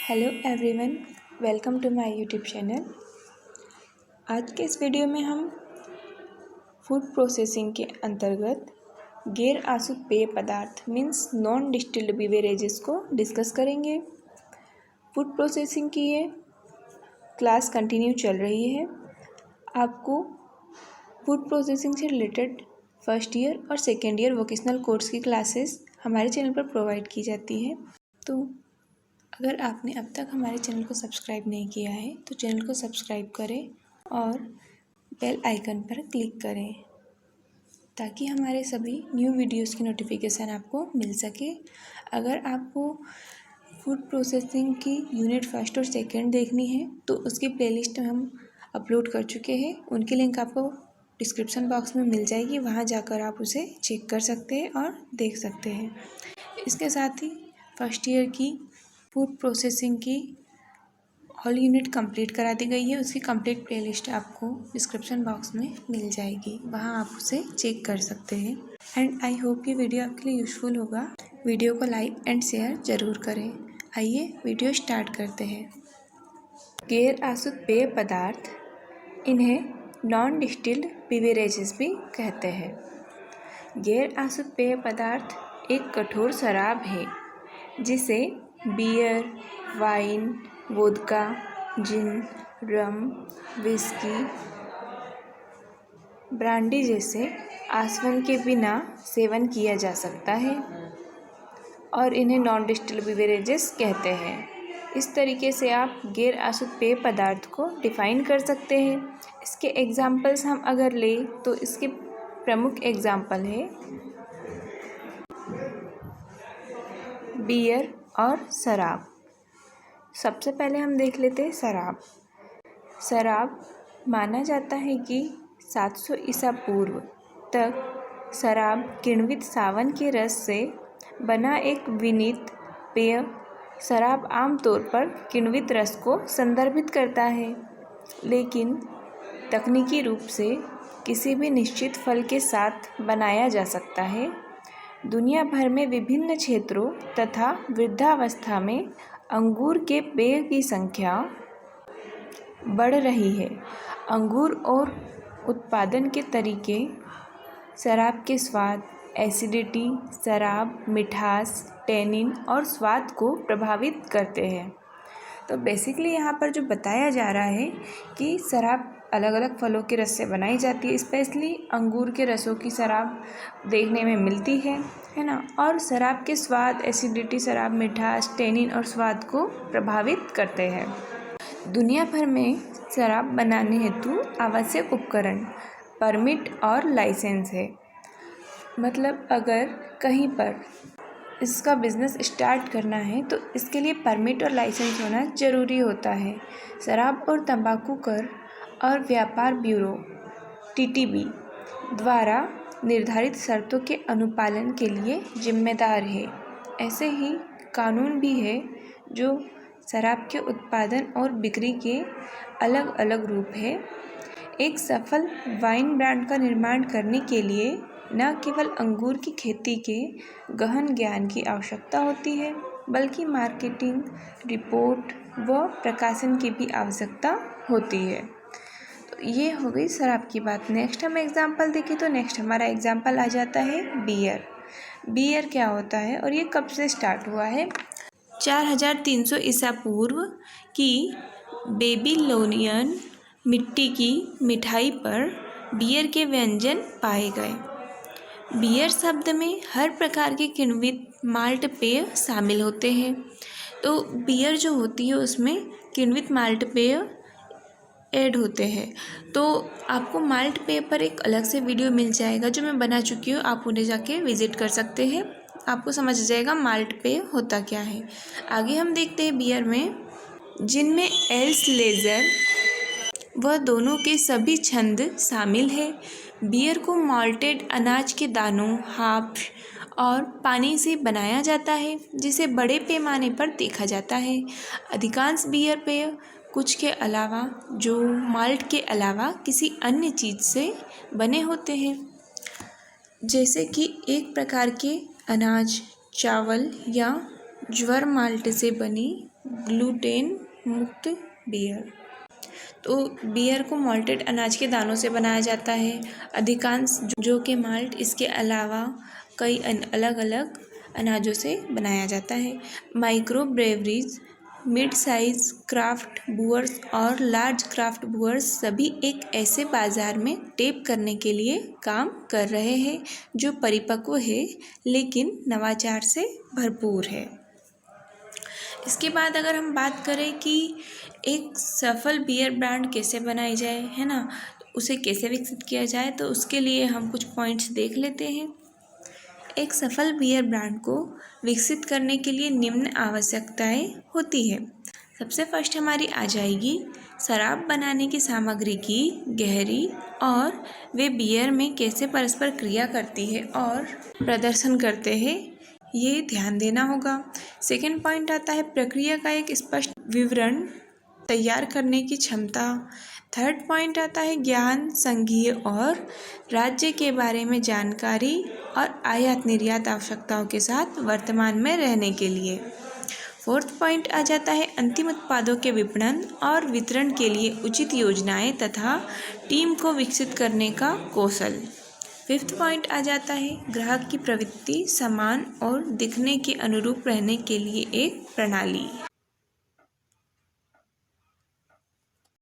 Hello everyone, welcome to my YouTube channel. आज के इस वीडियो में हम फूड प्रोसेसिंग के अंतर्गत गैर आसुत पेय पदार्थ मीन्स नॉन डिस्टिल्ड बेवरेजेस को डिस्कस करेंगे। फूड प्रोसेसिंग की ये क्लास कंटिन्यू चल रही है। आपको फूड प्रोसेसिंग से रिलेटेड फर्स्ट ईयर और सेकेंड ईयर वोकेशनल कोर्स की क्लासेस हमारे चैनल पर प्रोवाइड की जाती है। तो अगर आपने अब तक हमारे चैनल को सब्सक्राइब नहीं किया है तो चैनल को सब्सक्राइब करें और बेल आइकन पर क्लिक करें ताकि हमारे सभी न्यू वीडियोस की नोटिफिकेशन आपको मिल सके। अगर आपको फूड प्रोसेसिंग की यूनिट फर्स्ट और सेकंड देखनी है तो उसकी प्लेलिस्ट हम अपलोड कर चुके हैं। उनकी लिंक आपको डिस्क्रिप्शन बॉक्स में मिल जाएगी, वहां जाकर आप उसे चेक कर सकते हैं और देख सकते हैं। इसके साथ ही फर्स्ट ईयर की फूड प्रोसेसिंग की ऑल यूनिट कंप्लीट करा दी गई है। उसकी कंप्लीट प्लेलिस्ट आपको डिस्क्रिप्शन बॉक्स में मिल जाएगी, वहां आप उसे चेक कर सकते हैं। एंड आई होप ये वीडियो आपके लिए यूजफुल होगा। वीडियो को लाइक एंड शेयर ज़रूर करें। आइए वीडियो स्टार्ट करते हैं। गैर आसुत पेय पदार्थ, इन्हें नॉन डिस्टिल्ड बेवरेजेस भी कहते हैं। गैर आसुत पेय पदार्थ एक कठोर शराब है जिसे बियर, वाइन, वोदका, जिन, रम, विस्की, ब्रांडी जैसे आसवन के बिना सेवन किया जा सकता है और इन्हें नॉन डिस्टिल्ड बेवरेजेस कहते हैं। इस तरीके से आप गैर आसुत पेय पदार्थ को डिफाइन कर सकते हैं। इसके एग्जाम्पल्स हम अगर लें तो इसके प्रमुख एग्जाम्पल है बियर और शराब। सबसे पहले हम देख लेते हैं शराब। शराब माना जाता है कि 700 ईसा पूर्व तक शराब किण्वित सावन के रस से बना एक विनीत पेय। शराब आमतौर पर किण्वित रस को संदर्भित करता है, लेकिन तकनीकी रूप से किसी भी निश्चित फल के साथ बनाया जा सकता है। दुनिया भर में विभिन्न क्षेत्रों तथा वृद्धावस्था में अंगूर के पेय की संख्या बढ़ रही है। अंगूर और उत्पादन के तरीके शराब के स्वाद, एसिडिटी, शराब, मिठास, टैनिन और स्वाद को प्रभावित करते हैं। तो बेसिकली यहाँ पर जो बताया जा रहा है कि शराब अलग अलग फलों के रस से बनाई जाती है। स्पेशली अंगूर के रसों की शराब देखने में मिलती है ना। और शराब के स्वाद, एसिडिटी, शराब, मिठास, टैनिन और स्वाद को प्रभावित करते हैं। दुनिया भर में शराब बनाने हेतु आवश्यक उपकरण, परमिट और लाइसेंस है। मतलब अगर कहीं पर इसका बिज़नेस स्टार्ट करना है तो इसके लिए परमिट और लाइसेंस होना ज़रूरी होता है। शराब और तंबाकू कर और व्यापार ब्यूरो (TTB) द्वारा निर्धारित शर्तों के अनुपालन के लिए जिम्मेदार है। ऐसे ही कानून भी है जो शराब के उत्पादन और बिक्री के अलग अलग रूप है। एक सफल वाइन ब्रांड का निर्माण करने के लिए न केवल अंगूर की खेती के गहन ज्ञान की आवश्यकता होती है, बल्कि मार्केटिंग, रिपोर्ट व प्रकाशन की भी आवश्यकता होती है। तो ये हो गई शराब की बात। नेक्स्ट हम एग्जाम्पल देखें तो नेक्स्ट हमारा एग्जाम्पल आ जाता है बियर। बियर क्या होता है और ये कब से स्टार्ट हुआ है? 4300 ईसा पूर्व की बेबीलोनियन मिट्टी की मिठाई पर बियर के व्यंजन पाए गए। बियर शब्द में हर प्रकार के किण्वित माल्ट पेय शामिल होते हैं। तो बियर जो होती है उसमें किण्वित माल्ट पेय ऐड होते हैं। तो आपको माल्ट पेय पर एक अलग से वीडियो मिल जाएगा जो मैं बना चुकी हूँ, आप उन्हें जाके विजिट कर सकते हैं। आपको समझ जाएगा माल्ट पेय होता क्या है। आगे हम देखते हैं बियर में, जिनमें एल्स लेजर वह दोनों के सभी छंद शामिल है। बियर को माल्टेड अनाज के दानों, हाफ और पानी से बनाया जाता है, जिसे बड़े पैमाने पर देखा जाता है। अधिकांश बियर पेय कुछ के अलावा जो माल्ट के अलावा किसी अन्य चीज़ से बने होते हैं, जैसे कि एक प्रकार के अनाज, चावल या ज्वार माल्ट से बनी ग्लूटेन मुक्त बियर। तो बियर को मॉल्टेड अनाज के दानों से बनाया जाता है, अधिकांश जो कि माल्ट, इसके अलावा कई अलग अलग अनाजों से बनाया जाता है। Micro breweries, mid size craft brewers और लार्ज क्राफ्ट ब्रूअर्स सभी एक ऐसे बाज़ार में टेप करने के लिए काम कर रहे हैं जो परिपक्व है लेकिन नवाचार से भरपूर है। इसके बाद अगर हम बात करें कि एक सफल बियर ब्रांड कैसे बनाई जाए, है ना, तो उसे कैसे विकसित किया जाए, तो उसके लिए हम कुछ पॉइंट्स देख लेते हैं। एक सफल बियर ब्रांड को विकसित करने के लिए निम्न आवश्यकताएं होती है। सबसे फर्स्ट हमारी आ जाएगी शराब बनाने की सामग्री की गहरी और वे बियर में कैसे परस्पर क्रिया करती है और प्रदर्शन करते हैं, ये ध्यान देना होगा। सेकेंड पॉइंट आता है प्रक्रिया का एक स्पष्ट विवरण तैयार करने की क्षमता। थर्ड पॉइंट आता है ज्ञान, संघीय और राज्य के बारे में जानकारी और आयात निर्यात आवश्यकताओं के साथ वर्तमान में रहने के लिए। फोर्थ पॉइंट आ जाता है अंतिम उत्पादों के विपणन और वितरण के लिए उचित योजनाएं तथा टीम को विकसित करने का कौशल। फिफ्थ पॉइंट आ जाता है ग्राहक की प्रवृत्ति समान और दिखने के अनुरूप रहने के लिए एक प्रणाली।